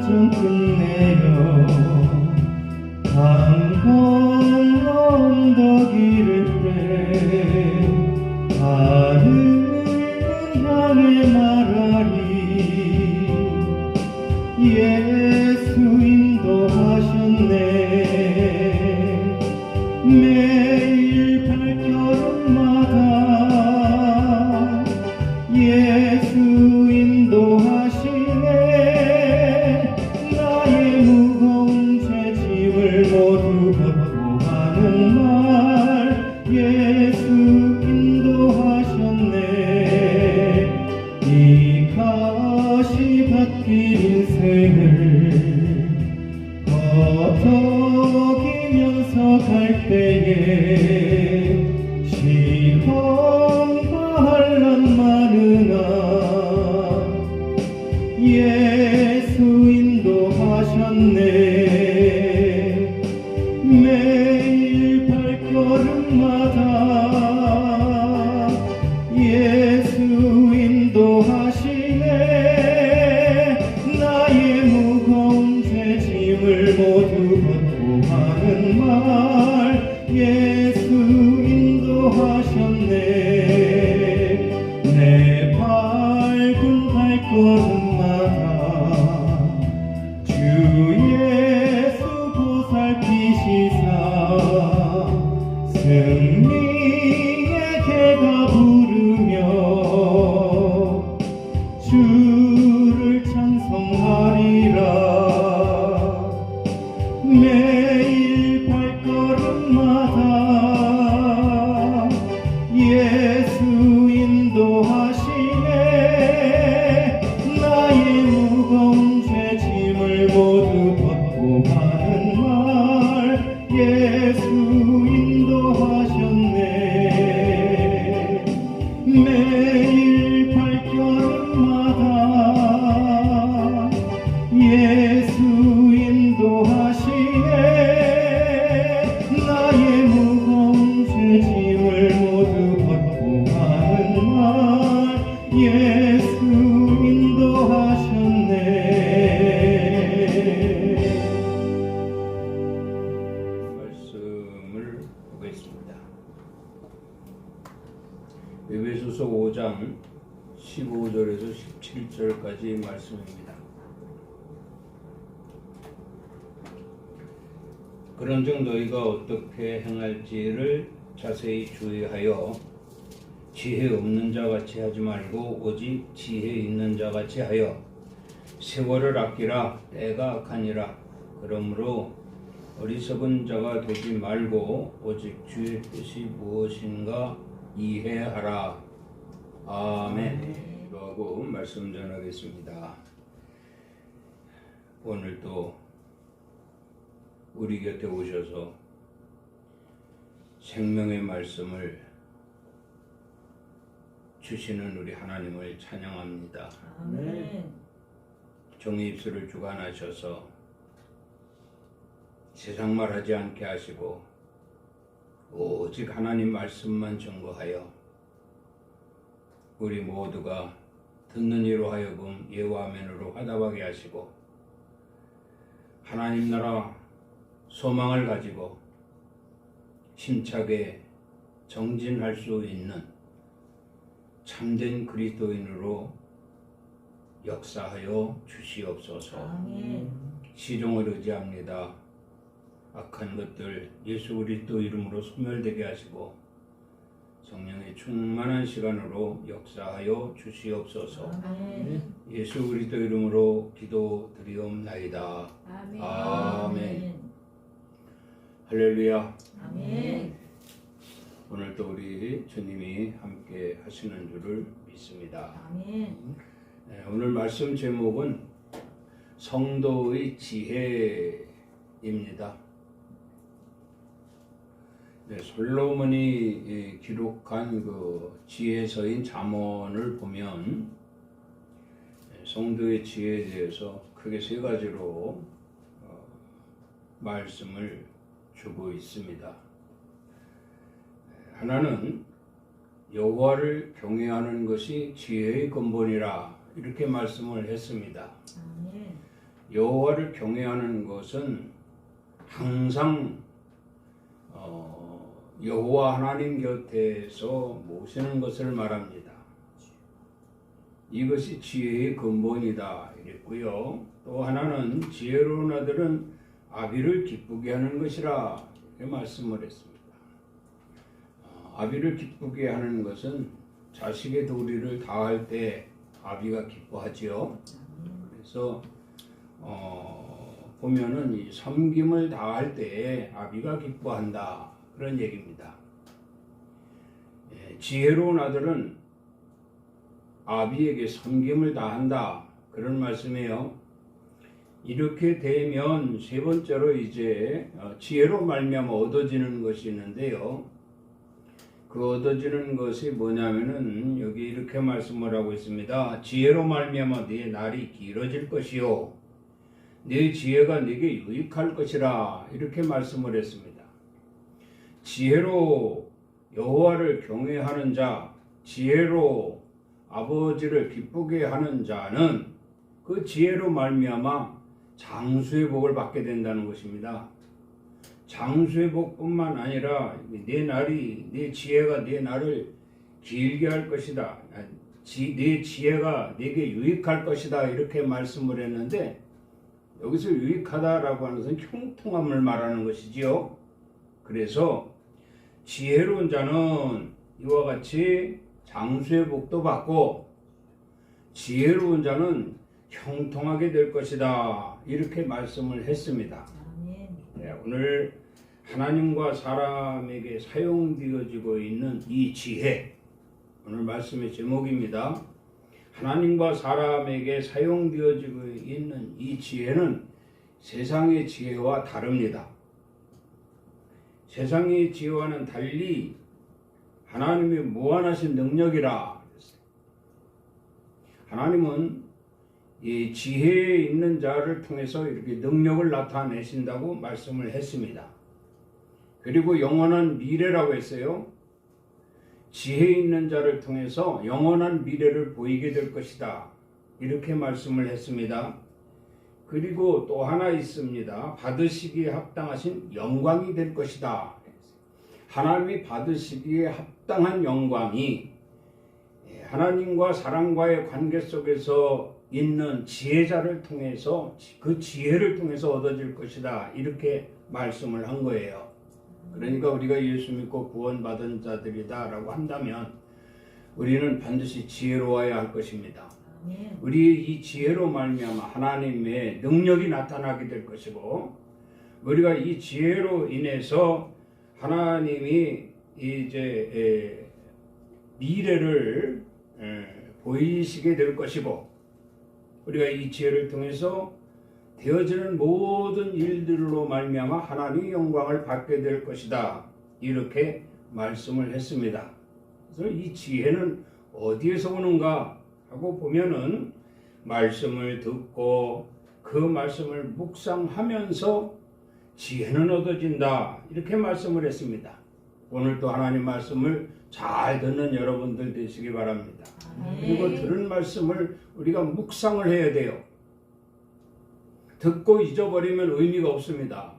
좀 끝내요. 강 건너 언덕 이를 때 하늘을 향해 말하리. 예수 인도하셨네. 매일 발걸음마다 예수 인도하시네. 나의 무거운 죄짐을 모두 벗고 하는 말 예수 인도하셨네. 이 가시밭길 인생을 허덕이면서 갈 때에 시험과 환난 많으나 예수 인도하셨네. 매일 발걸음마다 예수 인도하시네. 나의 무거운 죄짐을 모두 벗고 하는 말 예수 인도하셨네. 내 밟은 발걸음마다 주 예수 보살피시사 승리의 개가 부르며 주를 찬송하리라. 매일 발걸음마다 예수 인도하시네. 나의 무거운 죄짐을 모두 벗고 하는 말 예수 인도하셨네. 매일 발걸음마다 예수 인도하시네. 나의 무거운 죄짐을 모두 벗고 하는 말 예수 인도하셨네. 말씀을 보겠습니다. 에베소서 5장 15절에서 17절까지 말씀입니다. 그런즉 너희가 어떻게 행할지를 자세히 주의하여 지혜 없는 자 같이 하지 말고 오직 지혜 있는 자 같이 하여 세월을 아끼라. 때가 악하니라. 그러므로 어리석은 자가 되지 말고 오직 주의 뜻이 무엇인가 이해하라. 아멘. 기도하고 말씀 전하겠습니다. 오늘도 우리 곁에 오셔서 생명의 말씀을 주시는 우리 하나님을 찬양합니다. 아멘. 종의 입술을 주관하셔서 세상 말하지 않게 하시고 오직 하나님 말씀만 증거하여 우리 모두가 듣는 이로 하여금 예와 아멘으로 화답하게 하시고 하나님 나라 소망을 가지고 힘차게 정진할 수 있는 참된 그리스도인으로 역사하여 주시옵소서. 아멘. 시종을 의지합니다. 악한 것들 예수 그리스도 이름으로 소멸되게 하시고 성령의 충만한 시간으로 역사하여 주시옵소서. 아멘. 예수 그리스도 이름으로 기도드리옵나이다. 아멘. 아멘. 할렐루야. 아멘. 오늘도 우리 주님이 함께 하시는 줄을 믿습니다. 아멘. 네, 오늘 말씀 제목은 성도의 지혜입니다. 네, 솔로몬이 기록한 그 지혜서인 잠언을 보면 성도의 지혜에 대해서 크게 세 가지로 말씀을 주고 있습니다. 하나는 여호와를 경외하는 것이 지혜의 근본이라 이렇게 말씀을 했습니다. 아멘. 여호와를 경외하는 것은 항상 여호와 하나님 곁에서 모시는 것을 말합니다. 이것이 지혜의 근본이다 이랬고요. 또 하나는 지혜로운 아들은 아비를 기쁘게 하는 것이라 이렇게 말씀을 했습니다. 아비를 기쁘게 하는 것은 자식의 도리를 다할 때 아비가 기뻐하지요. 그래서 보면은 이 섬김을 다할 때 아비가 기뻐한다 그런 얘기입니다. 지혜로운 아들은 아비에게 섬김을 다한다 그런 말씀이에요. 이렇게 되면 세 번째로 이제 지혜로 말미암아 얻어지는 것이 있는데요. 그 얻어지는 것이 뭐냐면은 여기 이렇게 말씀을 하고 있습니다. 지혜로 말미암아 네 날이 길어질 것이요 네 지혜가 네게 유익할 것이라 이렇게 말씀을 했습니다. 지혜로 여호와를 경외하는 자, 지혜로 아버지를 기쁘게 하는 자는 그 지혜로 말미암아 장수의 복을 받게 된다는 것입니다. 장수의 복뿐만 아니라 내 지혜가 내 날을 길게 할 것이다. 내 지혜가 내게 유익할 것이다 이렇게 말씀을 했는데 여기서 유익하다라고 하는 것은 형통함을 말하는 것이지요. 그래서 지혜로운 자는 이와 같이 장수의 복도 받고 지혜로운 자는 형통하게 될 것이다 이렇게 말씀을 했습니다. 네, 오늘 하나님과 사람에게 사용되어지고 있는 이 지혜, 오늘 말씀의 제목입니다. 하나님과 사람에게 사용되어지고 있는 이 지혜는 세상의 지혜와 다릅니다. 세상의 지혜와는 달리 하나님의 무한하신 능력이라. 하나님은 이 지혜에 있는 자를 통해서 이렇게 능력을 나타내신다고 말씀을 했습니다. 그리고 영원한 미래라고 했어요. 지혜 있는 자를 통해서 영원한 미래를 보이게 될 것이다. 이렇게 말씀을 했습니다. 그리고 또 하나 있습니다. 받으시기에 합당하신 영광이 될 것이다. 하나님이 받으시기에 합당한 영광이 하나님과 사람과의 관계 속에서 있는 지혜자를 통해서 그 지혜를 통해서 얻어질 것이다. 이렇게 말씀을 한 거예요. 그러니까 우리가 예수 믿고 구원받은 자들이다 라고 한다면 우리는 반드시 지혜로워야 할 것입니다. 우리의 이 지혜로 말미암아 하나님의 능력이 나타나게 될 것이고 우리가 이 지혜로 인해서 하나님이 이제 미래를 보이시게 될 것이고 우리가 이 지혜를 통해서 되어지는 모든 일들로 말미암아 하나님의 영광을 받게 될 것이다. 이렇게 말씀을 했습니다. 그래서 이 지혜는 어디에서 오는가 하고 보면은 말씀을 듣고 그 말씀을 묵상하면서 지혜는 얻어진다. 이렇게 말씀을 했습니다. 오늘도 하나님 말씀을 잘 듣는 여러분들 되시기 바랍니다. 그리고 들은 말씀을 우리가 묵상을 해야 돼요. 듣고 잊어버리면 의미가 없습니다.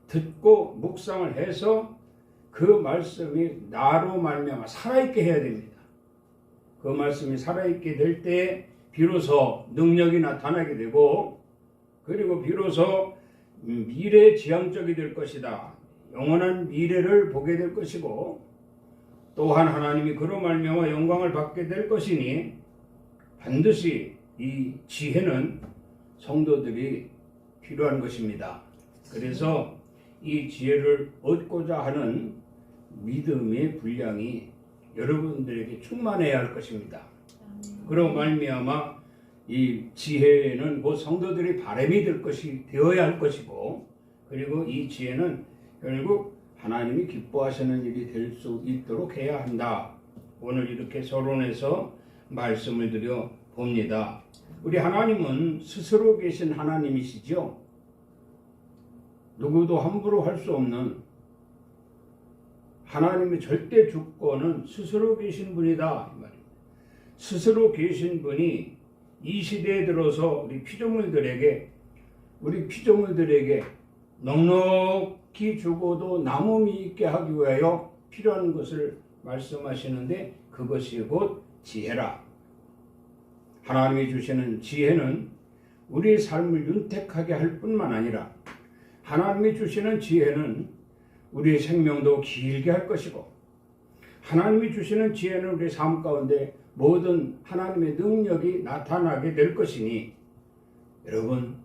듣고 묵상을 해서 그 말씀이 나로 말미암아 살아있게 해야 됩니다. 그 말씀이 살아있게 될 때 비로소 능력이 나타나게 되고 그리고 비로소 미래지향적이 될 것이다. 영원한 미래를 보게 될 것이고 또한 하나님이 그로 말미암아 영광을 받게 될 것이니 반드시 이 지혜는 성도들이 필요한 것입니다. 그래서 이 지혜를 얻고자 하는 믿음의 분량이 여러분들에게 충만해야 할 것입니다. 그로 말미암아 이 지혜는 곧 성도들이 바람이 될 것이 되어야 할 것이고 그리고 이 지혜는 결국 하나님이 기뻐하시는 일이 될 수 있도록 해야 한다. 오늘 이렇게 서론에서 말씀을 드려 봅니다. 우리 하나님은 스스로 계신 하나님이시죠. 누구도 함부로 할 수 없는 하나님의 절대 주권은 스스로 계신 분이다. 이 말입니다. 스스로 계신 분이 이 시대에 들어서 우리 피조물들에게 우리 피조물들에게 넉넉히 주고도 남음이 있게 하기 위하여 필요한 것을 말씀하시는데 그것이 곧 지혜라. 하나님이 주시는 지혜는 우리의 삶을 윤택하게 할 뿐만 아니라 하나님이 주시는 지혜는 우리의 생명도 길게 할 것이고 하나님이 주시는 지혜는 우리의 삶 가운데 모든 하나님의 능력이 나타나게 될 것이니 여러분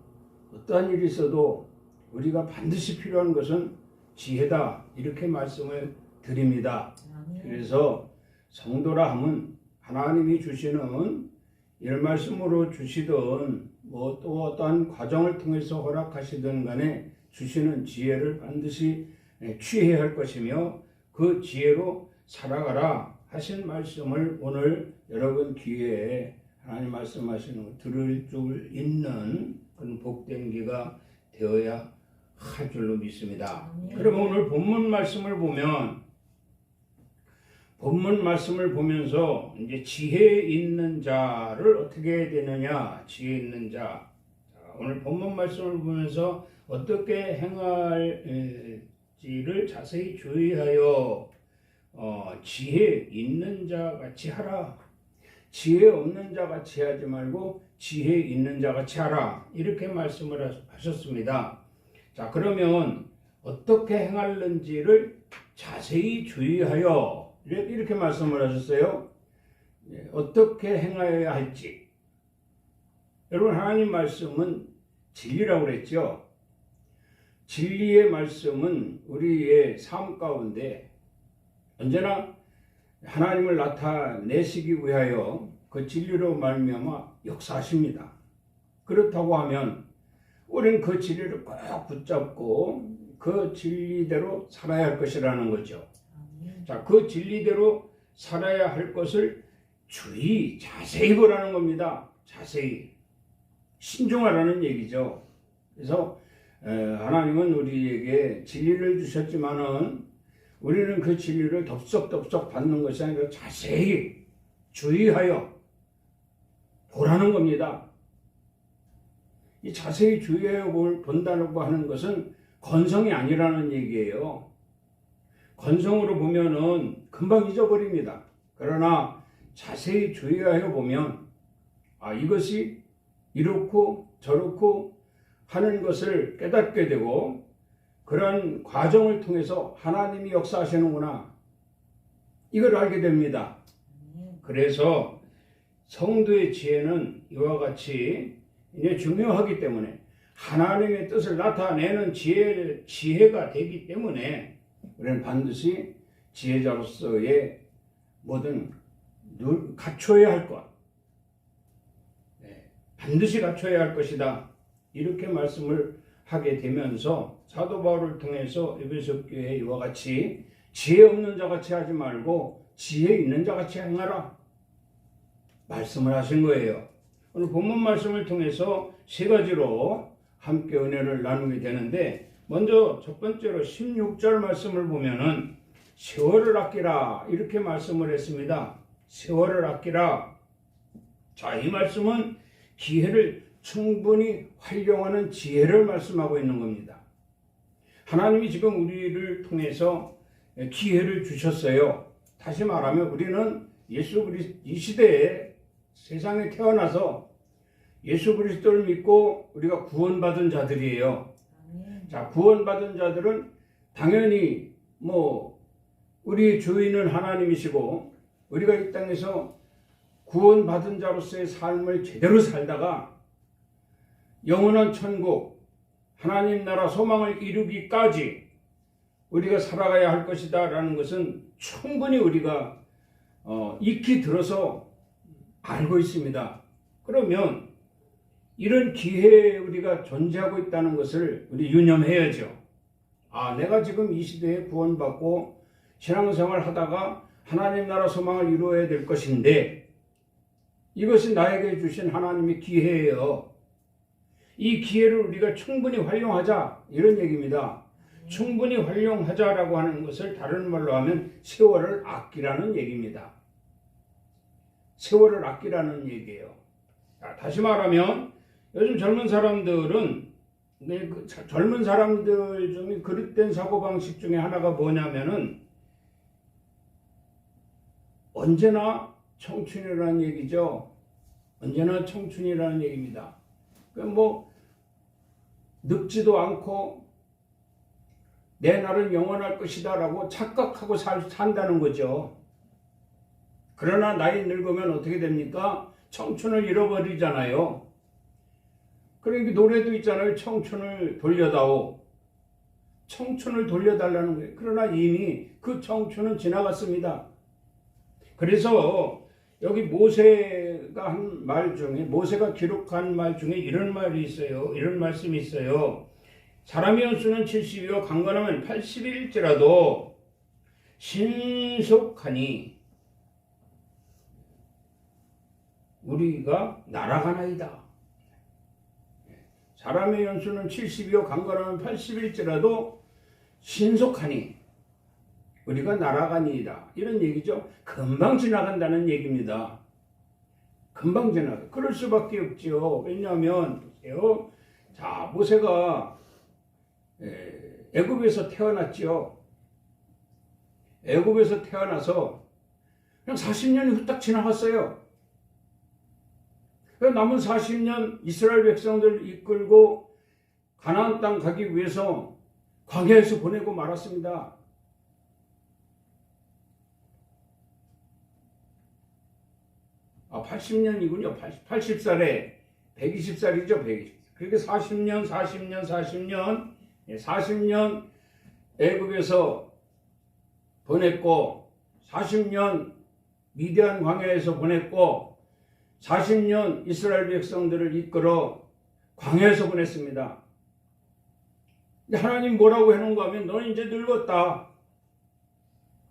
어떠한 일이 있어도 우리가 반드시 필요한 것은 지혜다 이렇게 말씀을 드립니다. 그래서 성도라 함은 하나님이 주시는 이런 말씀으로 주시든 뭐 또 어떠한 과정을 통해서 허락하시든 간에 주시는 지혜를 반드시 취해야 할 것이며 그 지혜로 살아가라 하신 말씀을 오늘 여러분 귀에 하나님 말씀하시는 거 들을 줄 있는 그런 복된 귀가 되어야 할 줄로 믿습니다. 그러면 오늘 본문 말씀을 보면서 이제 지혜 있는 자를 어떻게 해야 되느냐? 지혜 있는 자. 오늘 본문 말씀을 보면서 어떻게 행할지를 자세히 주의하여 지혜 있는 자 같이 하라. 지혜 없는 자 같이 하지 말고 지혜 있는 자 같이 하라. 이렇게 말씀을 하셨습니다. 자, 그러면 어떻게 행하는지를 자세히 주의하여 이렇게 말씀을 하셨어요. 어떻게 행하여야 할지. 여러분 하나님 말씀은 진리라고 그랬죠. 진리의 말씀은 우리의 삶 가운데 언제나 하나님을 나타내시기 위하여 그 진리로 말미암아 역사하십니다. 그렇다고 하면 우리는 그 진리를 꼭 붙잡고 그 진리대로 살아야 할 것이라는 거죠. 자, 그 진리대로 살아야 할 것을 자세히 보라는 겁니다. 자세히 신중하라는 얘기죠. 그래서 하나님은 우리에게 진리를 주셨지만은 우리는 그 진리를 덥석덥석 받는 것이 아니라 자세히 주의하여 보라는 겁니다. 이 자세히 주의하여 본다고 하는 것은 건성이 아니라는 얘기예요. 건성으로 보면은 금방 잊어버립니다. 그러나 자세히 주의하여 보면 이것이 이렇고 저렇고 하는 것을 깨닫게 되고 그런 과정을 통해서 하나님이 역사하시는구나 이걸 알게 됩니다. 그래서 성도의 지혜는 이와 같이 이제 중요하기 때문에 하나님의 뜻을 나타내는 지혜가 되기 때문에 우리는 반드시 지혜자로서의 모든 갖춰야 할 것, 반드시 갖춰야 할 것이다. 이렇게 말씀을 하게 되면서 사도 바울을 통해서 에베소 교회에 이와 같이 지혜 없는 자 같이 하지 말고 지혜 있는 자 같이 행하라 말씀을 하신 거예요. 오늘 본문 말씀을 통해서 세 가지로 함께 은혜를 나누게 되는데 먼저 첫 번째로 16절 말씀을 보면은 세월을 아끼라 이렇게 말씀을 했습니다. 세월을 아끼라. 자, 이 말씀은 기회를 충분히 활용하는 지혜를 말씀하고 있는 겁니다. 하나님이 지금 우리를 통해서 기회를 주셨어요. 다시 말하면 우리는 이 시대에 세상에 태어나서 예수 그리스도를 믿고 우리가 구원받은 자들이에요. 자, 구원받은 자들은 당연히 우리 주인은 하나님이시고 우리가 이 땅에서 구원받은 자로서의 삶을 제대로 살다가 영원한 천국 하나님 나라 소망을 이루기까지 우리가 살아가야 할 것이다 라는 것은 충분히 우리가 익히 들어서 알고 있습니다. 그러면 이런 기회에 우리가 존재하고 있다는 것을 우리 유념해야죠. 내가 지금 이 시대에 구원받고 신앙생활 하다가 하나님 나라 소망을 이루어야 될 것인데 이것이 나에게 주신 하나님의 기회예요. 이 기회를 우리가 충분히 활용하자 이런 얘기입니다. 충분히 활용하자라고 하는 것을 다른 말로 하면 세월을 아끼라는 얘기입니다. 세월을 아끼라는 얘기예요. 다시 말하면 요즘 젊은 사람들은 그 젊은 사람들 중에 그릇된 사고방식 중에 하나가 뭐냐면은 언제나 청춘이라는 얘기죠. 언제나 청춘이라는 얘기입니다. 뭐 늙지도 않고 내 날은 영원할 것이다 라고 착각하고 산다는 거죠. 그러나 나이 늙으면 어떻게 됩니까? 청춘을 잃어버리잖아요. 그러니까 노래도 있잖아요. 청춘을 돌려다오. 청춘을 돌려달라는 거예요. 그러나 이미 그 청춘은 지나갔습니다. 그래서 여기 모세가 한 말 중에, 모세가 기록한 말 중에 이런 말이 있어요. 이런 말씀이 있어요. 사람의 연수는 70이요 강건하면 80일지라도 신속하니 우리가 날아가나이다. 사람의 연수는 70이요 강건하면 80일지라도 신속하니 우리가 날아가니이다. 이런 얘기죠. 금방 지나간다는 얘기입니다. 금방 지나가. 그럴 수밖에 없죠. 왜냐하면 보세요. 자, 모세가 애굽에서 태어났죠. 애굽에서 태어나서 그냥 40년이 후딱 지나갔어요. 남은 40년 이스라엘 백성들 이끌고 가나안 땅 가기 위해서 광야에서 보내고 말았습니다. 80년이군요. 80살에 120살이죠. 120살. 그렇게 40년 애굽에서 보냈고 40년 미디안 광야에서 보냈고 40년 이스라엘 백성들을 이끌어 광야에서 보냈습니다. 하나님 뭐라고 해놓은가 하면 너는 이제 늙었다.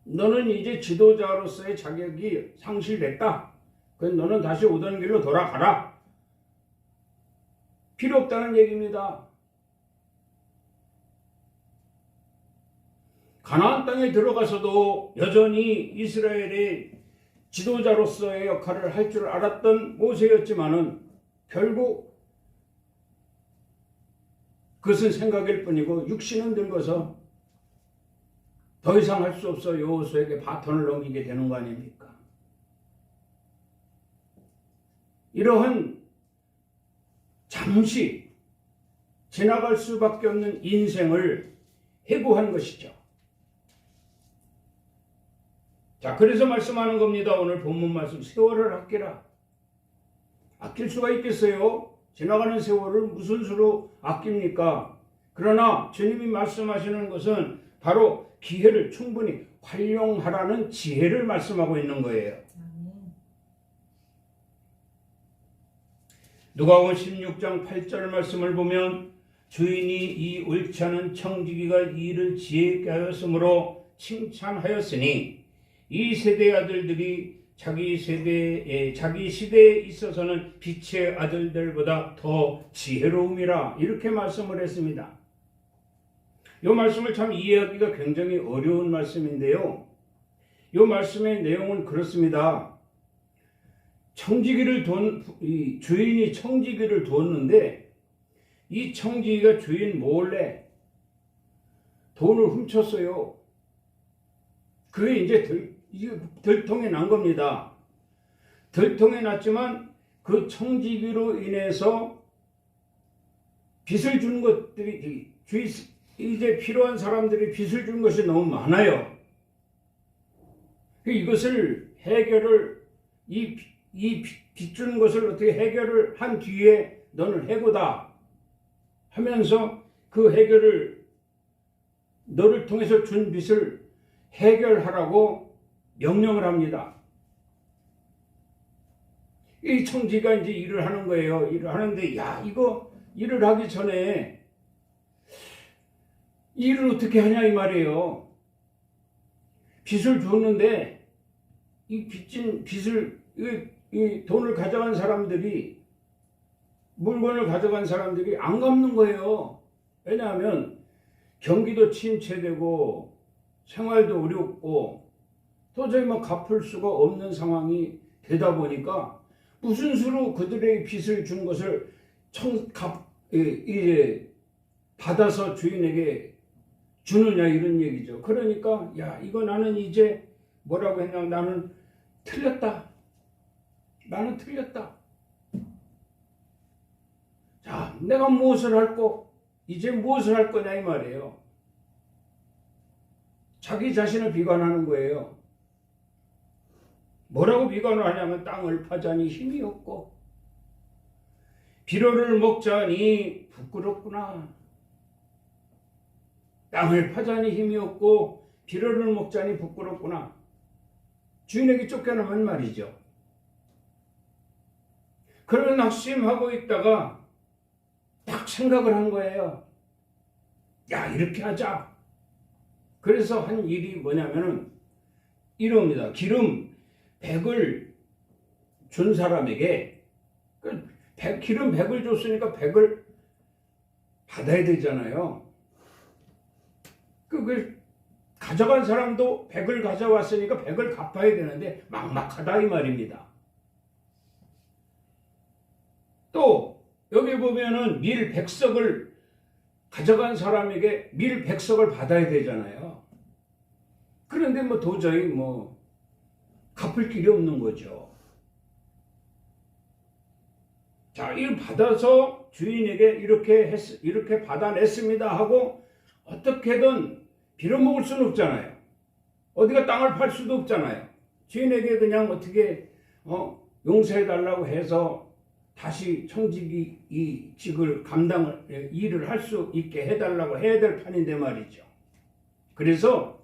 너는 이제 지도자로서의 자격이 상실됐다. 그래서 너는 다시 오던 길로 돌아가라. 필요 없다는 얘기입니다. 가나안 땅에 들어가서도 여전히 이스라엘의 지도자로서의 역할을 할 줄 알았던 모세였지만은 결국 그것은 생각일 뿐이고 육신은 늙어서 더 이상 할 수 없어 여호수아에게 바톤을 넘기게 되는 거 아닙니까? 이러한 잠시 지나갈 수밖에 없는 인생을 해고한 것이죠. 자, 그래서 말씀하는 겁니다. 오늘 본문 말씀, 세월을 아끼라. 아낄 수가 있겠어요? 지나가는 세월을 무슨 수로 아낍니까? 그러나 주님이 말씀하시는 것은 바로 기회를 충분히 활용하라는 지혜를 말씀하고 있는 거예요. 누가복음 16장 8절 말씀을 보면 주인이 이 옳지 않은 청지기가 이 일을 지혜 있게 하였으므로 칭찬하였으니 이 세대의 아들들이 자기 시대에 있어서는 빛의 아들들보다 더 지혜로움이라 이렇게 말씀을 했습니다. 이 말씀을 참 이해하기가 굉장히 어려운 말씀인데요. 이 말씀의 내용은 그렇습니다. 주인이 청지기를 뒀는데 이 청지기가 주인 몰래 돈을 훔쳤어요. 그게 이제 들통이 난 겁니다. 들통이 났지만 그 청지기로 인해서 빚을 준 것들이 이제 필요한 사람들이 빚을 준 것이 너무 많아요. 이것을 해결을 이 빚 주는 것을 어떻게 해결을 한 뒤에 너는 해고다 하면서 그 해결을 너를 통해서 준 빚을 해결하라고 명령을 합니다. 이 청지가 이제 일을 하는 거예요. 일을 하는데 이거 일을 하기 전에 일을 어떻게 하냐 이 말이에요. 빚을 줬는데 이 빚진 빚을 이 돈을 가져간 사람들이 물건을 가져간 사람들이 안 갚는 거예요. 왜냐하면 경기도 침체되고 생활도 어렵고 도저히 갚을 수가 없는 상황이 되다 보니까 무슨 수로 그들의 빚을 준 것을 이제 받아서 주인에게 주느냐 이런 얘기죠. 그러니까 야 이거 나는 이제 뭐라고 했냐 나는 틀렸다. 나는 틀렸다. 자 내가 무엇을 할꼬? 이제 무엇을 할 거냐 이 말이에요. 자기 자신을 비관하는 거예요. 뭐라고 비관을 하냐면 땅을 파자니 힘이 없고 비료를 먹자니 부끄럽구나. 땅을 파자니 힘이 없고 비료를 먹자니 부끄럽구나. 주인에게 쫓겨나면 말이죠. 그런 낙심하고 있다가 딱 생각을 한 거예요. 야 이렇게 하자. 그래서 한 일이 뭐냐면은 이럽니다. 기름 100을 준 사람에게 기름 100을 줬으니까 100을 받아야 되잖아요. 그걸 가져간 사람도 100을 가져왔으니까 100을 갚아야 되는데 막막하다 이 말입니다. 또 여기 보면은 밀 100석을 가져간 사람에게 밀 100석을 받아야 되잖아요. 그런데 뭐 도저히 뭐 갚을 길이 없는 거죠. 자, 이걸 받아서 주인에게 이렇게 받아냈습니다 하고 어떻게든 빌어먹을 수는 없잖아요. 어디가 땅을 팔 수도 없잖아요. 주인에게 그냥 어떻게 용서해달라고 해서 다시 청직이 이 직을 일을 할 수 있게 해달라고 해야 될 판인데 말이죠. 그래서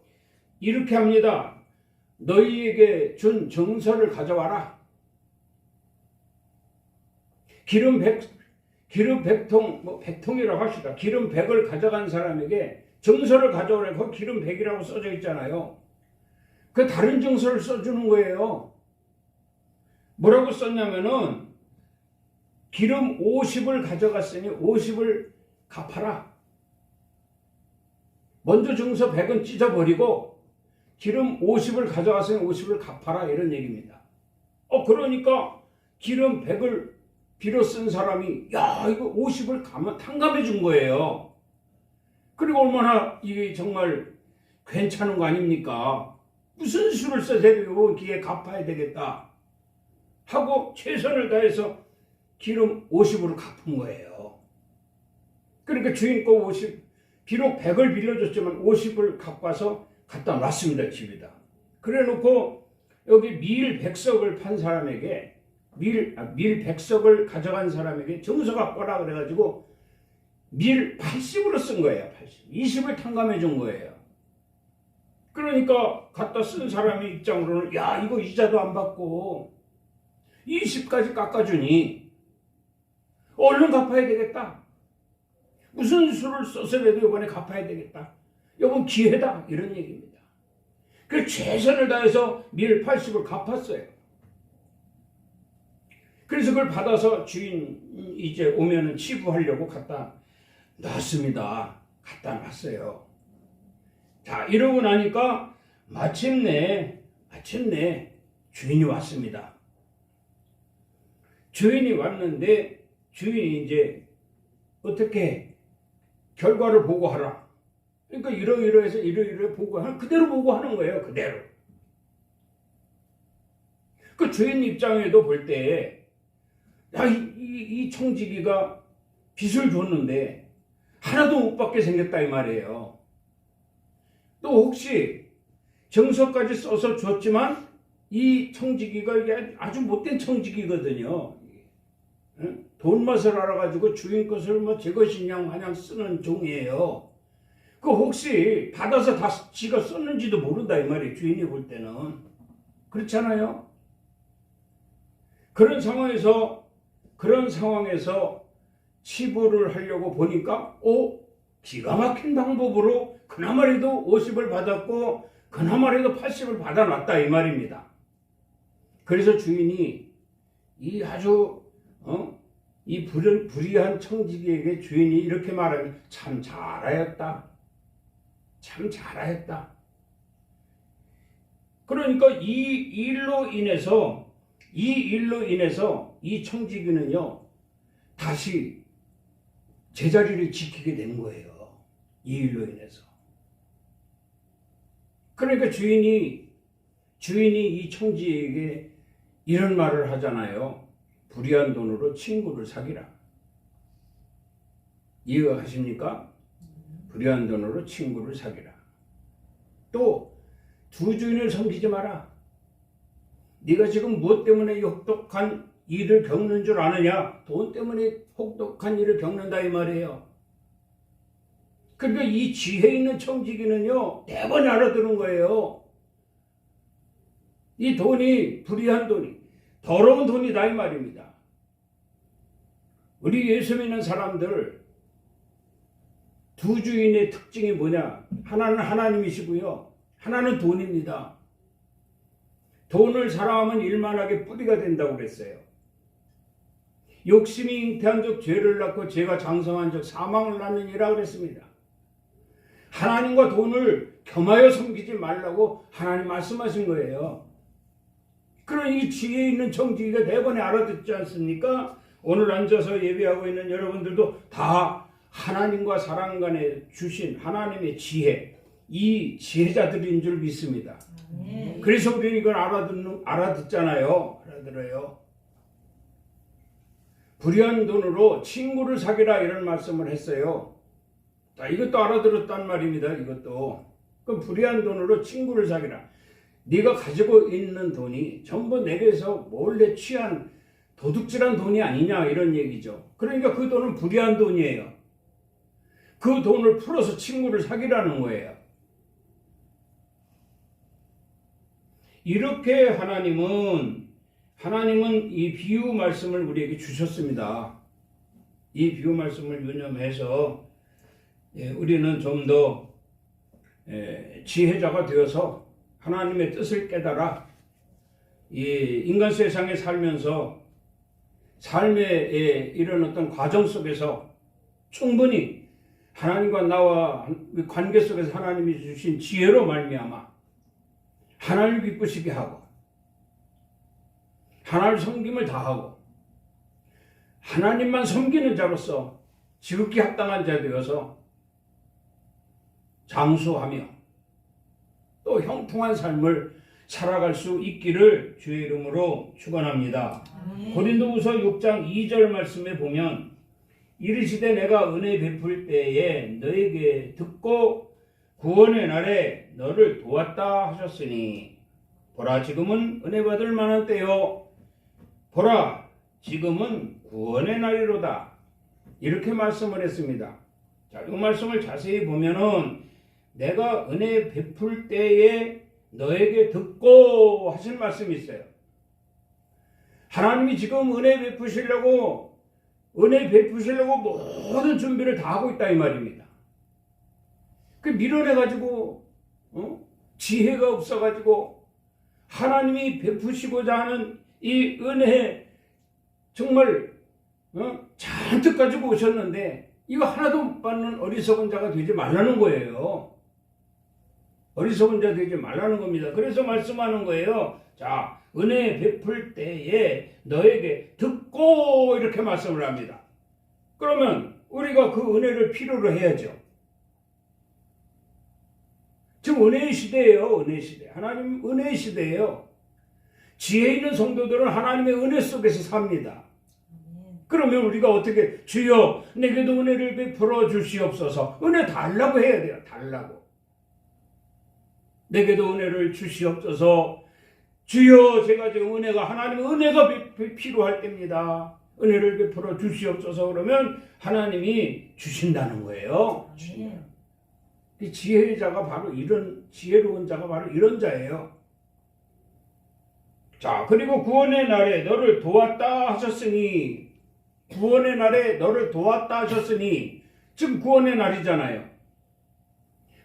이렇게 합니다. 너희에게 준 정서를 가져와라. 기름 100통, 100통이라고 합시다. 기름 100을 가져간 사람에게 정서를 가져오라. 거기 기름 100이라고 써져 있잖아요. 그 다른 정서를 써주는 거예요. 뭐라고 썼냐면은 기름 50을 가져갔으니 50을 갚아라. 먼저 정서 100은 찢어버리고 기름 50을 가져갔으니 50을 갚아라 이런 얘기입니다. 그러니까 기름 100을 빌어 쓴 사람이 야 이거 50을 탕감해 준 거예요. 그리고 얼마나 이게 정말 괜찮은 거 아닙니까? 무슨 수를 써서 기에 갚아야 되겠다 하고 최선을 다해서 기름 50으로 갚은 거예요. 그러니까 주인 거 50, 비록 100을 빌려줬지만 50을 갖고 와서 갖다 놨습니다. 집에다. 그래 놓고 여기 밀 100석을 판 사람에게 밀 100석을 가져간 사람에게 정서 갖고 오라 그래가지고 밀 80으로 쓴 거예요. 80. 20을 탕감해 준 거예요. 그러니까 갖다 쓴 사람의 입장으로는 야 이거 이자도 안 받고 20까지 깎아주니 얼른 갚아야 되겠다. 무슨 수를 써서라도 이번에 갚아야 되겠다. 이번 기회다. 이런 얘기입니다. 그래서 최선을 다해서 밀 80을 갚았어요. 그래서 그걸 받아서 주인 이제 오면은 치부하려고 갖다 놨습니다. 갖다 놨어요. 자, 이러고 나니까 마침내 주인이 왔습니다. 주인이 왔는데 주인이 이제 어떻게 결과를 보고하라. 그러니까 이러이러해서 이러이러 보고하는 그대로 보고하는 거예요. 그대로. 그 주인 입장에도 볼 때 야, 이 청지기가 빚을 줬는데 하나도 못 받게 생겼다 이 말이에요. 또 혹시 정서까지 써서 줬지만 이 청지기가 이게 아주 못된 청지기거든요. 돈 맛을 알아가지고 주인 것을 뭐 제 것이냐 마냥 쓰는 종이에요. 그 혹시 받아서 다 지가 썼는지도 모른다 이 말이에요. 주인이 볼 때는. 그렇잖아요. 그런 상황에서 치부를 하려고 보니까 기가 막힌 방법으로 그나마라도 50을 받았고 그나마라도 80을 받아놨다 이 말입니다. 그래서 주인이 이 아주 이 불의한 청지기에게 주인이 이렇게 말하면 참 잘하였다. 참 잘하였다. 그러니까 이 일로 인해서 이 청지기는요 다시 제자리를 지키게 된 거예요. 이 일로 인해서. 그러니까 주인이 이 청지에게 이런 말을 하잖아요. 불의한 돈으로 친구를 사기라. 이해가 가십니까? 불의한 돈으로 친구를 사기라. 또 두 주인을 섬기지 마라. 네가 지금 무엇 때문에 이 혹독한 일을 겪는 줄 아느냐? 돈 때문에 혹독한 일을 겪는다 이 말이에요. 그러니까 이 지혜 있는 청지기는요, 대번에 알아들은 거예요. 이 돈이 불의한 돈이 더러운 돈이다 이 말입니다. 우리 예수 믿는 사람들 두 주인의 특징이 뭐냐? 하나는 하나님이시고요, 하나는 돈입니다. 돈을 사랑하면 일만하게 뿌리가 된다고 그랬어요. 욕심이 잉태한 적 죄를 낳고 죄가 장성한 적 사망을 낳느니라 그랬습니다. 하나님과 돈을 겸하여 섬기지 말라고 하나님 말씀하신 거예요. 그런 이 지혜 있는 청지기가 대번에 알아듣지 않습니까? 오늘 앉아서 예배하고 있는 여러분들도 다 하나님과 사람 간에 주신 하나님의 지혜, 이 지혜자들인 줄 믿습니다. 그래서 우리는 이걸 알아듣잖아요. 알아들어요. 불의한 돈으로 친구를 사기라 이런 말씀을 했어요. 자, 이것도 알아들었단 말입니다. 이것도. 그럼 불의한 돈으로 친구를 사기라. 네가 가지고 있는 돈이 전부 내게서 몰래 취한 도둑질한 돈이 아니냐 이런 얘기죠. 그러니까 그 돈은 불의한 돈이에요. 그 돈을 풀어서 친구를 사기라는 거예요. 이렇게 하나님은 이 비유 말씀을 우리에게 주셨습니다. 이 비유 말씀을 유념해서 우리는 좀 더 지혜자가 되어서 하나님의 뜻을 깨달아 이 인간 세상에 살면서 삶의 이런 어떤 과정 속에서 충분히 하나님과 나와 관계 속에서 하나님이 주신 지혜로 말미암아 하나님을 기쁘시게 하고 하나님 섬김을 다하고 하나님만 섬기는 자로서 지극히 합당한 자 되어서 장수하며 또 형통한 삶을 살아갈 수 있기를 주의 이름으로 축원합니다. 고린도후서 6장 2절 말씀에 보면 이르시되 내가 은혜 베풀 때에 너에게 듣고 구원의 날에 너를 도왔다 하셨으니 보라 지금은 은혜 받을 만한 때요 보라 지금은 구원의 날이로다 이렇게 말씀을 했습니다. 자, 이 말씀을 자세히 보면은 내가 은혜 베풀 때에 너에게 듣고 하신 말씀이 있어요. 하나님이 지금 은혜 베푸시려고 모든 준비를 다 하고 있다 이 말입니다. 그 밀어내가지고 지혜가 없어가지고 하나님이 베푸시고자 하는 이 은혜 정말 잔뜩 가지고 오셨는데 이거 하나도 못 받는 어리석은 자가 되지 말라는 거예요. 어리석은 자 되지 말라는 겁니다. 그래서 말씀하는 거예요. 자, 은혜 베풀 때에 너에게 듣고 이렇게 말씀을 합니다. 그러면 우리가 그 은혜를 필요로 해야죠. 지금 은혜의 시대예요. 은혜의 시대. 하나님 은혜의 시대예요. 지혜 있는 성도들은 하나님의 은혜 속에서 삽니다. 그러면 우리가 어떻게 주여 내게도 은혜를 베풀어 주시옵소서. 은혜 달라고 해야 돼요. 달라고. 내게도 은혜를 주시옵소서. 주여 제가 지금 하나님의 은혜가 필요할 때입니다. 은혜를 베풀어 주시옵소서. 그러면 하나님이 주신다는 거예요. 지혜자가 바로 지혜로운 자가 바로 이런 자예요. 자, 그리고 구원의 날에 너를 도왔다 하셨으니 구원의 날에 너를 도왔다 하셨으니 지금 구원의 날이잖아요.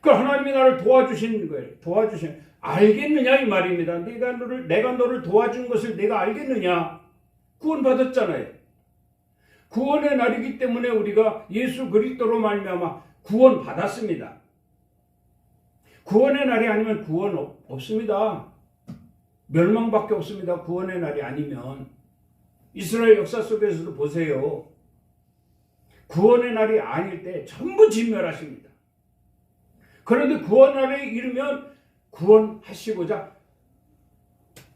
그 하나님이 나를 도와주신 거예요. 알겠느냐 이 말입니다. 내가 너를 도와준 것을 내가 알겠느냐? 구원받았잖아요. 구원의 날이기 때문에 우리가 예수 그리스도로 말미암아 구원받았습니다. 구원의 날이 아니면 구원 없습니다. 멸망밖에 없습니다. 구원의 날이 아니면. 이스라엘 역사 속에서도 보세요. 구원의 날이 아닐 때 전부 진멸하십니다. 그런데 구원 날에 이르면 구원하시고자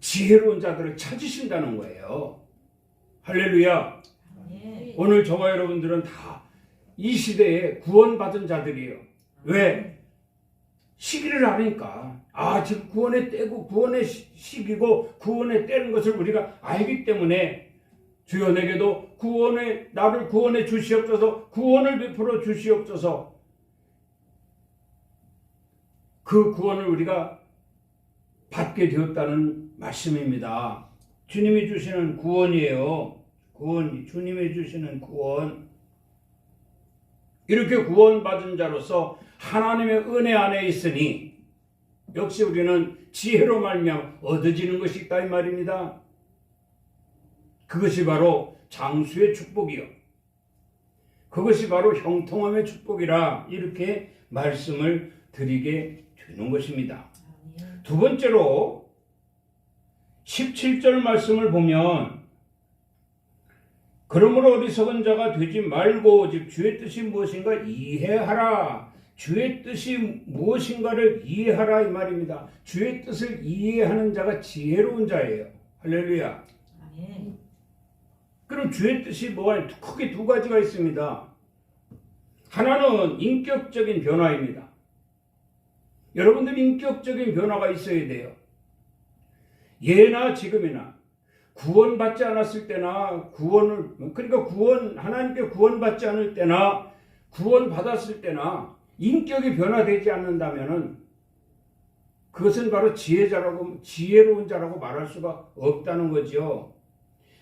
지혜로운 자들을 찾으신다는 거예요. 할렐루야. 오늘 저와 여러분들은 다 이 시대에 구원받은 자들이에요. 왜? 시기를 아니까. 지금 구원의 때고 구원의 시기고 구원의 때는 것을 우리가 알기 때문에 주여 내게도 나를 구원해 주시옵소서, 구원을 베풀어 주시옵소서. 그 구원을 우리가 받게 되었다는 말씀입니다. 주님이 주시는 구원이에요. 주님이 주시는 구원. 이렇게 구원받은 자로서 하나님의 은혜 안에 있으니 역시 우리는 지혜로 말미암아 얻어지는 것이 있다 이 말입니다. 그것이 바로 장수의 축복이요, 그것이 바로 형통함의 축복이라 이렇게 말씀을 드리게 되는 것입니다. 두 번째로 17절 말씀을 보면 그러므로 어리석은 자가 되지 말고 오직 주의 뜻이 무엇인가 이해하라. 주의 뜻이 무엇인가를 이해하라 이 말입니다. 주의 뜻을 이해하는 자가 지혜로운 자예요. 할렐루야. 아멘. 그럼 주의 뜻이 뭐가 크게 두 가지가 있습니다. 하나는 인격적인 변화입니다. 여러분들 인격적인 변화가 있어야 돼요. 예나 지금이나 구원받지 않았을 때나 하나님께 구원받지 않을 때나 구원받았을 때나 인격이 변화되지 않는다면은 그것은 바로 지혜로운 자라고 말할 수가 없다는 거죠.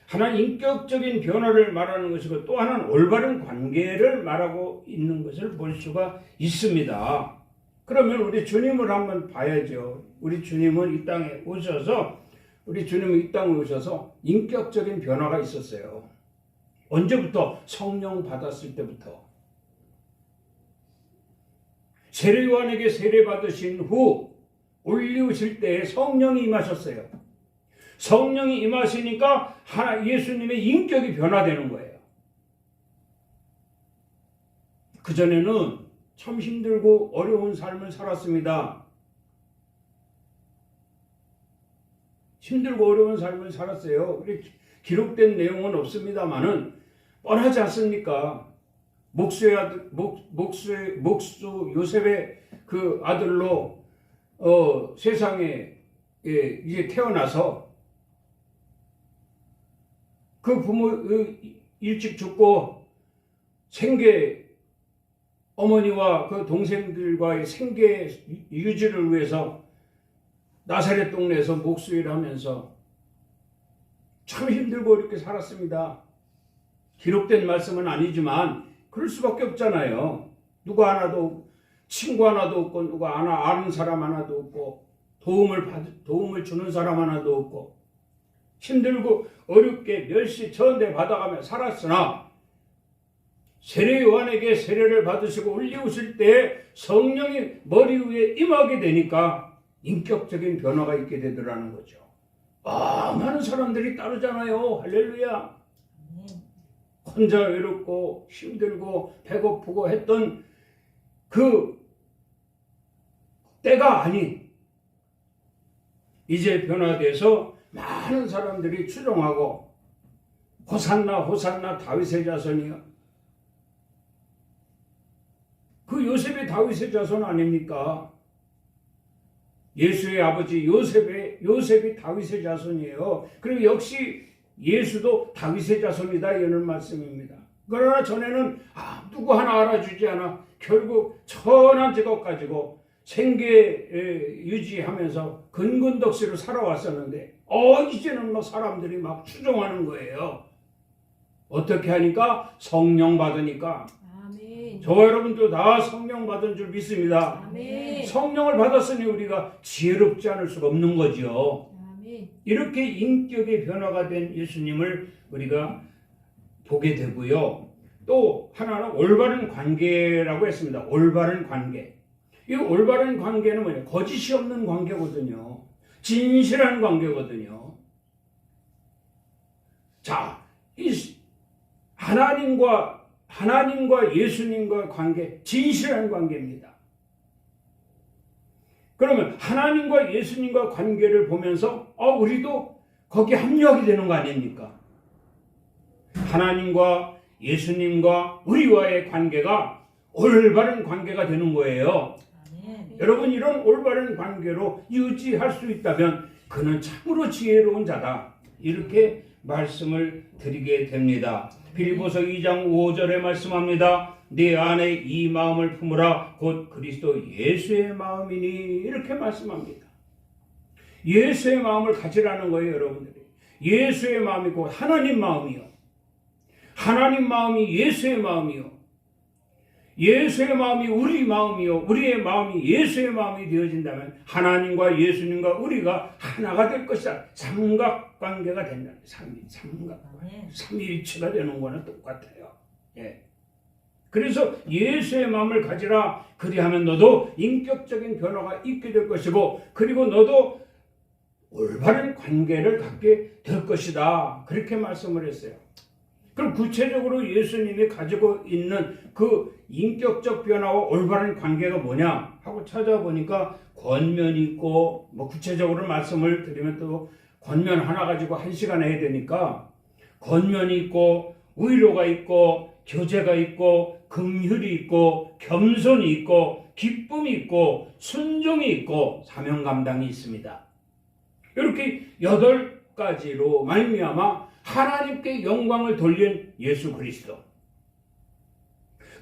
하나는 인격적인 변화를 말하는 것이고 또 하나는 올바른 관계를 말하고 있는 것을 볼 수가 있습니다. 그러면 우리 주님을 한번 봐야죠. 우리 주님은 이 땅에 오셔서 인격적인 변화가 있었어요. 언제부터? 성령 받았을 때부터. 세례요한에게 세례 받으신 후 올리우실 때에 성령이 임하셨어요. 성령이 임하시니까 예수님의 인격이 변화되는 거예요. 그전에는 참 힘들고 어려운 삶을 살았습니다. 힘들고 어려운 삶을 살았어요. 기록된 내용은 없습니다만은 뻔하지 않습니까? 목수 요셉의 그 아들로 세상에 이제 태어나서 그 부모 일찍 죽고 어머니와 그 동생들과의 생계 유지를 위해서 나사렛 동네에서 목수일을 하면서 참 힘들고 이렇게 살았습니다. 기록된 말씀은 아니지만 그럴 수밖에 없잖아요. 친구 하나도 없고 누가 아는 사람 하나도 없고 도움을 주는 사람 하나도 없고 힘들고 어렵게 멸시 전대 받아가며 살았으나 세례 요한에게 세례를 받으시고 올리우실 때 성령이 머리 위에 임하게 되니까 인격적인 변화가 있게 되더라는 거죠. 많은 사람들이 따르잖아요. 할렐루야. 혼자 외롭고 힘들고 배고프고 했던 그 때가 아닌 이제 변화돼서 많은 사람들이 추종하고 호산나 호산나 다윗의 자손이요. 그 요셉이 다윗의 자손 아닙니까? 예수의 아버지 요셉이 다윗의 자손이에요. 그리고 역시 예수도 다윗의 자손이다 이런 말씀입니다. 그러나 전에는 누구 하나 알아주지 않아 결국 천한 직업 가지고 생계 유지하면서 근근덕시로 살아왔었는데 이제는 사람들이 막 추종하는 거예요. 어떻게 하니까? 성령 받으니까. 아멘. 저와 여러분도 다 성령 받은 줄 믿습니다. 아멘. 성령을 받았으니 우리가 지혜롭지 않을 수가 없는 거죠. 아멘. 이렇게 인격의 변화가 된 예수님을 우리가 보게 되고요. 또 하나는 올바른 관계라고 했습니다. 올바른 관계. 이 올바른 관계는 뭐냐? 거짓이 없는 관계거든요. 진실한 관계거든요. 자, 이 하나님과 하나님과 예수님과 관계, 진실한 관계입니다. 그러면 하나님과 예수님과 관계를 보면서 우리도 거기에 합류하게 되는 거 아닙니까? 하나님과 예수님과 우리와의 관계가 올바른 관계가 되는 거예요. 여러분, 이런 올바른 관계로 유지할 수 있다면 그는 참으로 지혜로운 자다, 이렇게 말씀을 드리게 됩니다. 빌립보서 2장 5절에 말씀합니다. 네 안에 이 마음을 품으라, 곧 그리스도 예수의 마음이니, 이렇게 말씀합니다. 예수의 마음을 가지라는 거예요, 여러분들이. 예수의 마음이 곧 하나님 마음이요, 하나님 마음이 예수의 마음이요, 예수의 마음이 우리 마음이요, 우리의 마음이 예수의 마음이 되어진다면 하나님과 예수님과 우리가 하나가 될 것이다. 삼각관계가 된다. 삼위일체가 되는 거는 똑같아요. 예. 그래서 예수의 마음을 가지라. 그리하면 너도 인격적인 변화가 있게 될 것이고, 그리고 너도 올바른 관계를 갖게 될 것이다. 그렇게 말씀을 했어요. 그럼 구체적으로 예수님이 가지고 있는 그 인격적 변화와 올바른 관계가 뭐냐 하고 찾아보니까 권면이 있고, 구체적으로 말씀을 드리면 또 권면 하나 가지고 1시간 해야 되니까 권면이 있고, 위로가 있고, 교제가 있고, 긍휼이 있고, 겸손이 있고, 기쁨이 있고, 순종이 있고, 사명 감당이 있습니다. 이렇게 8가지로 말미암아 하나님께 영광을 돌린 예수 그리스도,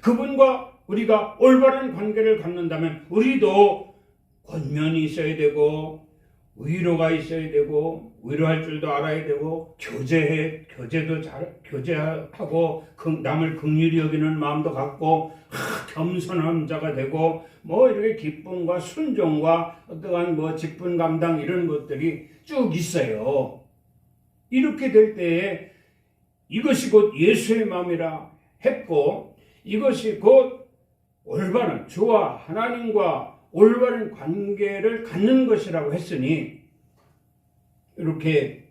그분과 우리가 올바른 관계를 갖는다면 우리도 권면이 있어야 되고, 위로가 있어야 되고, 위로할 줄도 알아야 되고, 교제도 잘 교제하고, 남을 긍휼히 여기는 마음도 갖고, 겸손한 자가 되고, 이렇게 기쁨과 순종과 어떠한 직분 감당, 이런 것들이 쭉 있어요. 이렇게 될 때에 이것이 곧 예수의 마음이라 했고, 이것이 곧 올바른 주와 하나님과 올바른 관계를 갖는 것이라고 했으니, 이렇게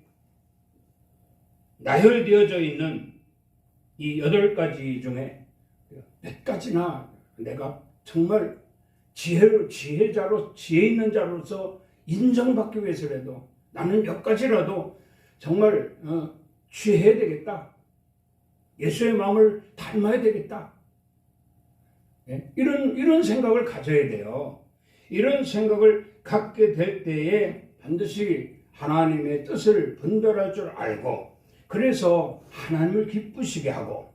나열되어져 있는 이 8가지 중에 몇 가지나 내가 정말 지혜자로, 지혜 있는 자로서 인정받기 위해서라도 나는 몇 가지라도 정말 취해야 되겠다, 예수의 마음을 닮아야 되겠다, 이런 생각을 가져야 돼요. 이런 생각을 갖게 될 때에 반드시 하나님의 뜻을 분별할 줄 알고, 그래서 하나님을 기쁘시게 하고,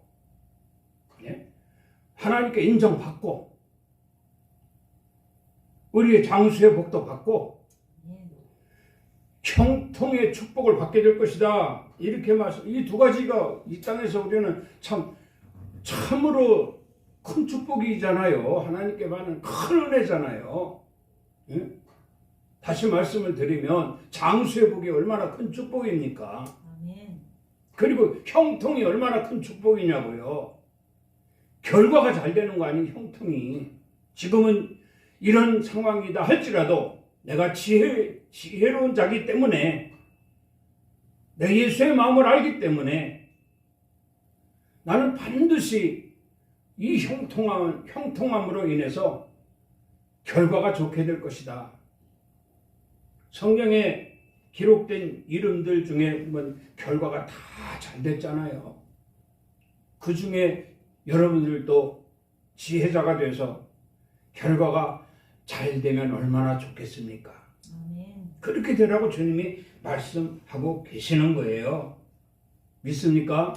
하나님께 인정받고, 우리의 장수의 복도 받고, 형통의 축복을 받게 될 것이다. 이렇게 말씀. 이 2가지가 이 땅에서 우리는 참으로 큰 축복이잖아요. 하나님께 받는 큰 은혜잖아요. 다시 말씀을 드리면 장수의 복이 얼마나 큰 축복입니까? 그리고 형통이 얼마나 큰 축복이냐고요. 결과가 잘 되는 거 아니에요, 형통이. 지금은 이런 상황이다 할지라도 내가 지혜로운 자기 때문에, 내 예수의 마음을 알기 때문에 나는 반드시 이 형통함으로 인해서 결과가 좋게 될 것이다. 성경에 기록된 이름들 중에 결과가 다 잘 됐잖아요. 그 중에 여러분들도 지혜자가 돼서 결과가 잘 되면 얼마나 좋겠습니까? 그렇게 되라고 주님이 말씀하고 계시는 거예요. 믿습니까?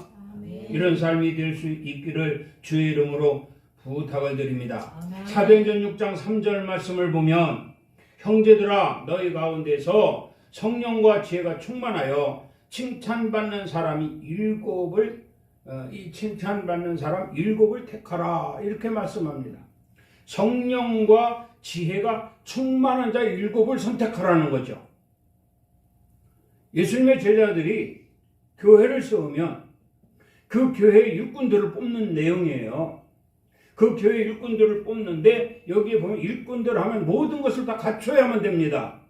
이런 삶이 될 수 있기를 주의 이름으로 부탁을 드립니다. 사도행전 6장 3절 말씀을 보면, 형제들아 너희 가운데서 성령과 지혜가 충만하여 칭찬받는 사람이 7을 택하라, 이렇게 말씀합니다. 성령과 지혜가 충만한 자 7을 선택하라는 거죠. 예수님의 제자들이 교회를 세우면 그 교회의 일꾼들을 뽑는 내용이에요. 그 교회 일꾼들을 뽑는데, 여기에 보면 일꾼들 하면 모든 것을 다 갖춰야만 됩니다.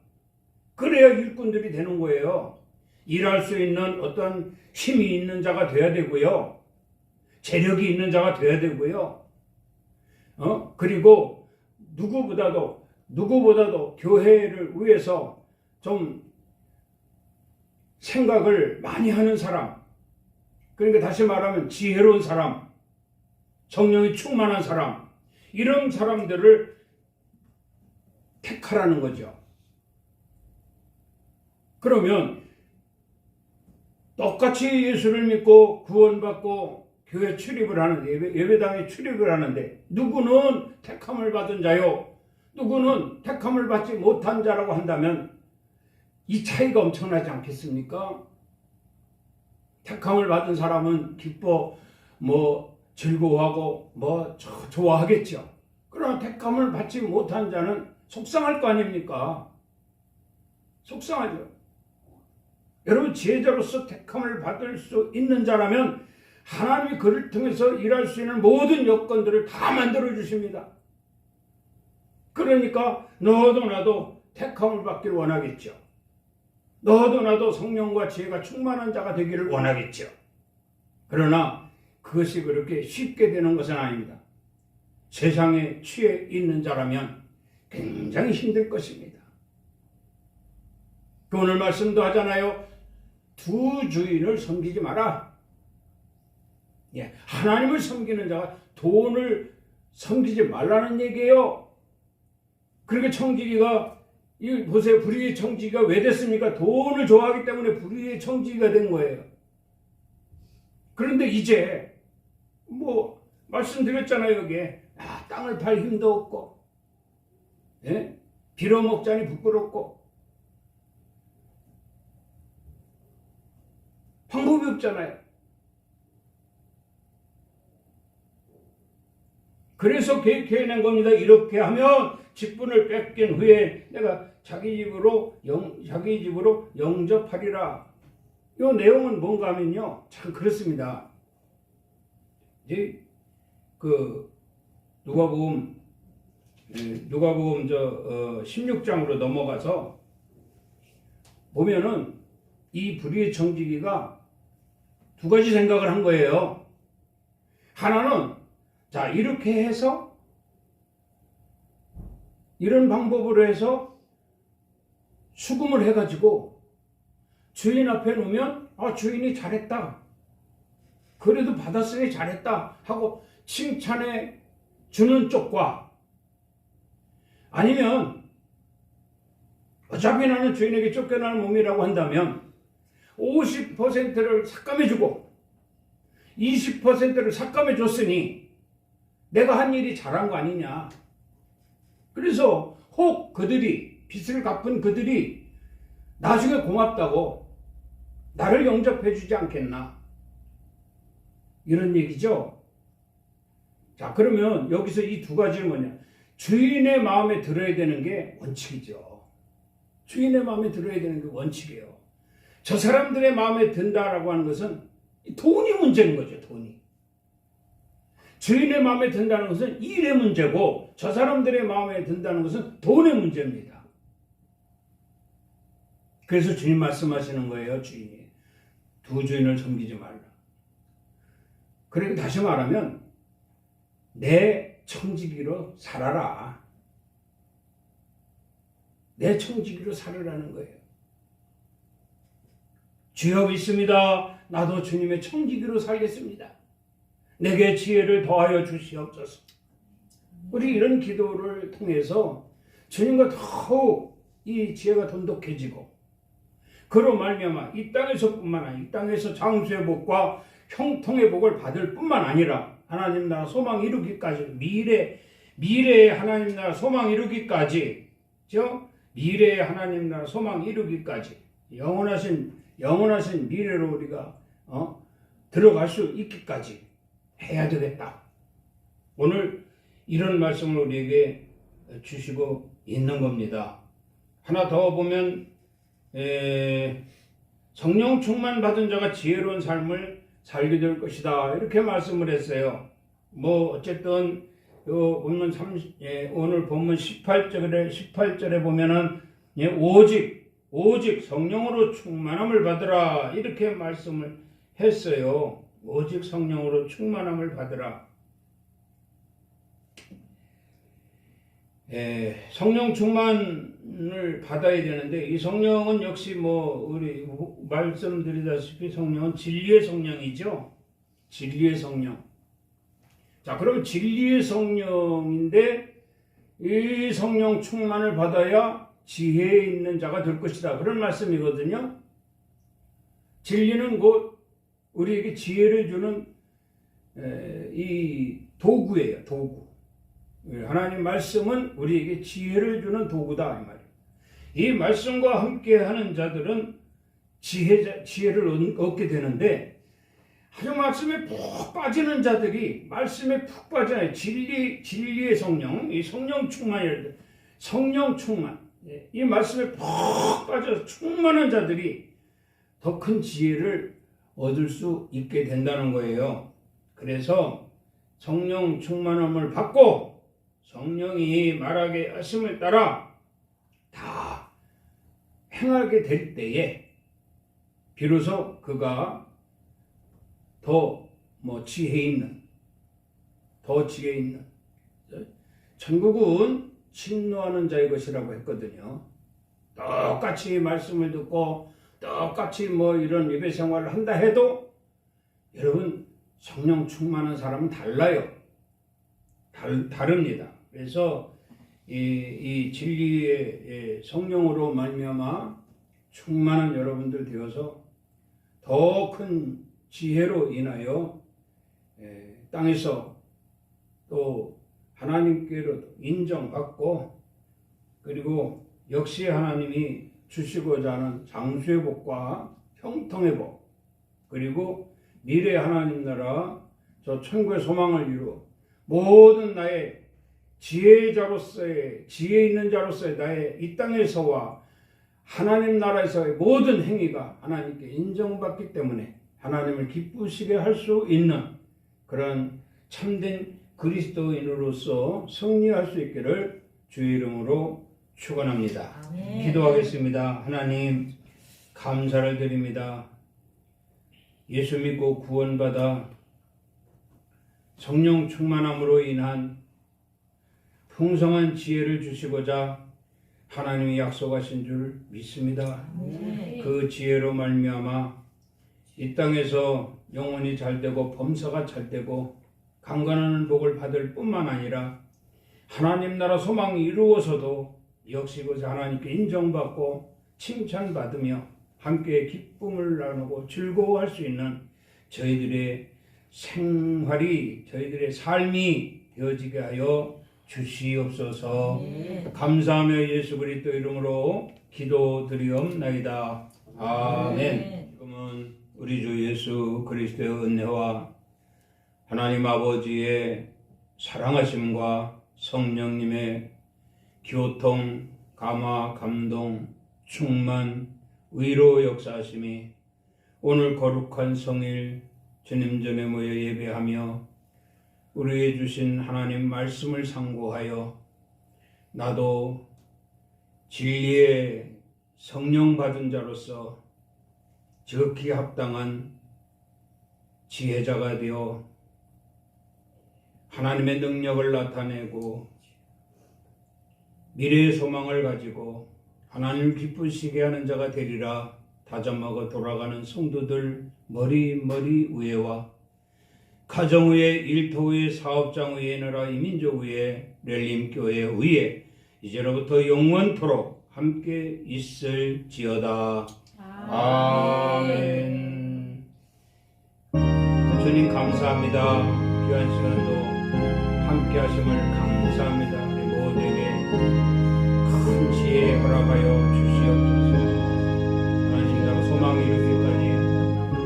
그래야 일꾼들이 되는 거예요. 일할 수 있는 어떤 힘이 있는 자가 돼야 되고요. 재력이 있는 자가 되어야 되고요. 그리고 누구보다도 교회를 위해서 좀 생각을 많이 하는 사람, 그러니까 다시 말하면 지혜로운 사람, 성령이 충만한 사람, 이런 사람들을 택하라는 거죠. 그러면 똑같이 예수를 믿고 구원받고 교회 출입을 하는데, 예배당에 출입을 하는데, 누구는 택함을 받은 자요, 누구는 택함을 받지 못한 자라고 한다면 이 차이가 엄청나지 않겠습니까? 택함을 받은 사람은 기뻐 즐거워하고 좋아하겠죠. 그러나 택함을 받지 못한 자는 속상할 거 아닙니까? 속상하죠. 여러분, 지혜자로서 택함을 받을 수 있는 자라면 하나님이 그를 통해서 일할 수 있는 모든 여건들을 다 만들어 주십니다. 그러니까 너도 나도 택함을 받기를 원하겠죠. 너도 나도 성령과 지혜가 충만한 자가 되기를 원하겠죠. 그러나 그것이 그렇게 쉽게 되는 것은 아닙니다. 세상에 취해 있는 자라면 굉장히 힘들 것입니다. 오늘 말씀도 하잖아요. 두 주인을 섬기지 마라. 하나님을 섬기는 자가 돈을 섬기지 말라는 얘기예요. 그러니까 청지기가, 보세요. 불의의 청지기가 왜 됐습니까? 돈을 좋아하기 때문에 불의의 청지기가 된 거예요. 그런데 이제 말씀드렸잖아요. 여기에 땅을 팔 힘도 없고, 빌어먹자니 부끄럽고, 방법이 없잖아요. 그래서 계획해낸 겁니다. 이렇게 하면 직분을 뺏긴 후에 내가 자기 집으로 영접하리라. 이 내용은 뭔가 하면요, 참 그렇습니다. 이제 누가복음 16장으로 넘어가서 보면은 이 불의의 청지기가 두 가지 생각을 한 거예요. 하나는 이렇게 해서, 이런 방법으로 해서 수금을 해가지고 주인 앞에 놓으면 주인이 잘했다, 그래도 받았으니 잘했다 하고 칭찬해 주는 쪽과, 아니면 어차피 나는 주인에게 쫓겨나는 몸이라고 한다면 50%를 삭감해주고 20%를 삭감해줬으니 내가 한 일이 잘한 거 아니냐. 그래서 혹 빚을 갚은 그들이 나중에 고맙다고 나를 영접해주지 않겠나, 이런 얘기죠. 그러면 여기서 이 두 가지는 뭐냐? 주인의 마음에 들어야 되는 게 원칙이죠. 주인의 마음에 들어야 되는 게 원칙이에요. 저 사람들의 마음에 든다라고 하는 것은 돈이 문제인 거죠. 돈이. 주인의 마음에 든다는 것은 일의 문제고, 저 사람들의 마음에 든다는 것은 돈의 문제입니다. 그래서 주님 말씀하시는 거예요. 주인이 두 주인을 섬기지 말라. 그러니까 다시 말하면 내 청지기로 살아라. 내 청지기로 살으라는 거예요. 주여 믿습니다. 나도 주님의 청지기로 살겠습니다. 내게 지혜를 더하여 주시옵소서. 우리 이런 기도를 통해서 주님과 더욱 이 지혜가 돈독해지고, 그로 말미암아 이 땅에서뿐만 아니라 이 땅에서 장수의 복과 형통의 복을 받을 뿐만 아니라 하나님 나라 소망 이루기까지, 미래의 하나님 나라 소망 이루기까지, 미래의 하나님 나라 소망 이루기까지 영원하신 미래로 우리가 들어갈 수 있기까지 해야 되겠다. 오늘 이런 말씀을 우리에게 주시고 있는 겁니다. 하나 더 보면 성령 충만 받은 자가 지혜로운 삶을 살게 될 것이다, 이렇게 말씀을 했어요. 어쨌든 오늘 본문 18절에 보면은 오직 성령으로 충만함을 받으라, 이렇게 말씀을 했어요. 오직 성령으로 충만함을 받으라. 성령 충만을 받아야 되는데 이 성령은 역시 우리 말씀드리다시피 성령은 진리의 성령이죠. 진리의 성령. 자, 그럼 진리의 성령인데 이 성령 충만을 받아야 지혜 있는 자가 될 것이다. 그런 말씀이거든요. 진리는 곧 우리에게 지혜를 주는 이 도구예요. 도구. 하나님 말씀은 우리에게 지혜를 주는 도구다 이 말이에요. 이 말씀과 함께하는 자들은 지혜를 얻게 되는데 아주 말씀에 푹 빠지는 자들이 말씀에 푹 빠져요. 진리의 성령, 이 성령 충만이라는 성령 충만. 이 말씀에 푹 빠져 충만한 자들이 더 큰 지혜를 얻을 수 있게 된다는 거예요. 그래서 성령 충만함을 받고 성령이 말하게 하심을 따라 다 행하게 될 때에 비로소 그가 더 지혜 있는 천국은 친노하는 자의 것이라고 했거든요. 똑같이 말씀을 듣고 똑같이 이런 예배 생활을 한다 해도 여러분 성령 충만한 사람은 달라요. 다릅니다. 그래서 이 진리의 성령으로 말미암아 충만한 여러분들 되어서 더 큰 지혜로 인하여 땅에서 또 하나님께로 인정받고 그리고 역시 하나님이 주시고자 하는 장수의 복과 형통의 복 그리고 미래 하나님 나라 저 천국의 소망을 이루어 모든 나의 지혜 있는 자로서의 나의 이 땅에서와 하나님 나라에서의 모든 행위가 하나님께 인정받기 때문에 하나님을 기쁘시게 할 수 있는 그런 참된 그리스도인으로서 승리할 수 있기를 주의 이름으로 축원합니다. 기도하겠습니다. 하나님 감사를 드립니다. 예수 믿고 구원받아 성령 충만함으로 인한 풍성한 지혜를 주시고자 하나님이 약속하신 줄 믿습니다. 그 지혜로 말미암아 이 땅에서 영혼이 잘되고 범사가 잘되고 강건한 복을 받을 뿐만 아니라 하나님 나라 소망이 이루어서도 역시 그 하나님께 인정받고 칭찬받으며 함께 기쁨을 나누고 즐거워할 수 있는 저희들의 생활이 저희들의 삶이 되어지게 하여 주시옵소서. 감사하며 예수 그리스도 이름으로 기도드리옵나이다. 아멘. 지금은 우리 주 예수 그리스도의 은혜와 하나님 아버지의 사랑하심과 성령님의 교통, 감화, 감동, 충만, 위로 역사하심이 오늘 거룩한 성일 주님 전에 모여 예배하며 우리에게 주신 하나님 말씀을 상고하여 나도 진리의 성령 받은 자로서 지극히 합당한 지혜자가 되어 하나님의 능력을 나타내고 미래의 소망을 가지고 하나님을 기쁘시게 하는 자가 되리라 다짐하고 돌아가는 성도들 머리 위에와 가정 위에 일터 위에 사업장 위에 나라 이민족 위에 렐림교회 위에 이제로부터 영원토록 함께 있을지어다. 아멘. 주님 감사합니다. 귀한 시간도 함께 하심을 감사합니다. 우리 모두에게 큰 지혜 허락하여 주시옵소서. 하나님 나라 소망 이루기까지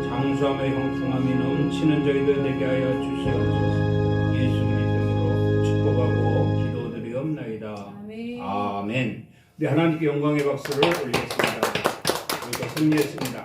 장수하며 형통함이 넘치는 저희들 되게 하여 주시옵소서. 예수 그리스도로 축복하고 기도드리옵나이다. 아멘. 우리 하나님께 영광의 박수를 올리겠습니다. 우리가 승리했습니다.